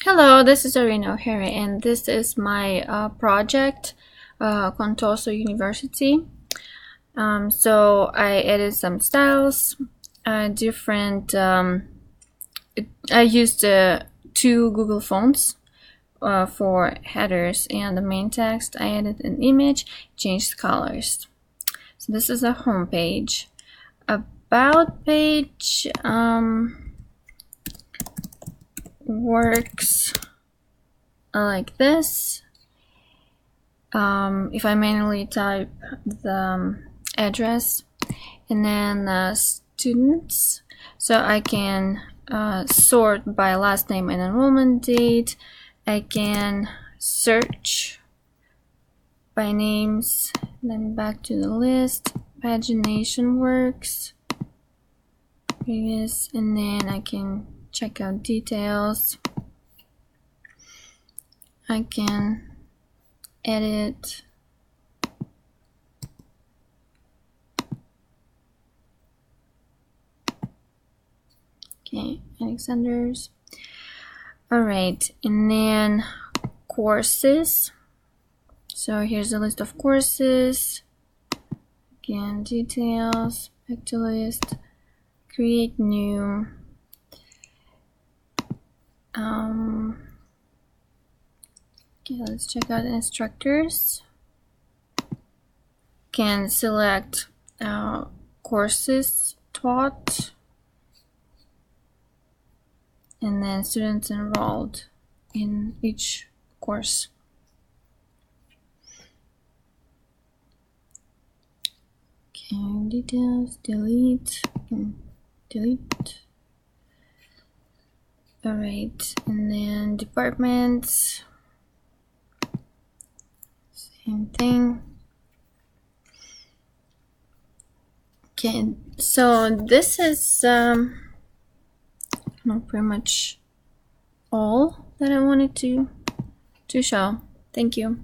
Hello, this is Arina O'Hara, and this is my project, Contoso University. So I added some styles, different. I used two Google fonts for headers and the main text. I added an image, changed colors. So this is a home page. About page works like this. If I manually type the address and then students, so I can sort by last name and enrollment date. I can search by names, then back to the list. Pagination works, previous, and then I can check out details. I can edit Alexander's. Alright, and then courses. So here's a list of courses. Again, details, back to list, create new. Okay, let's check out instructors. Can select courses taught and then students enrolled in each course. Okay, details, delete. Alright, and then departments, same thing. Okay, so this is pretty much all that I wanted to show. Thank you.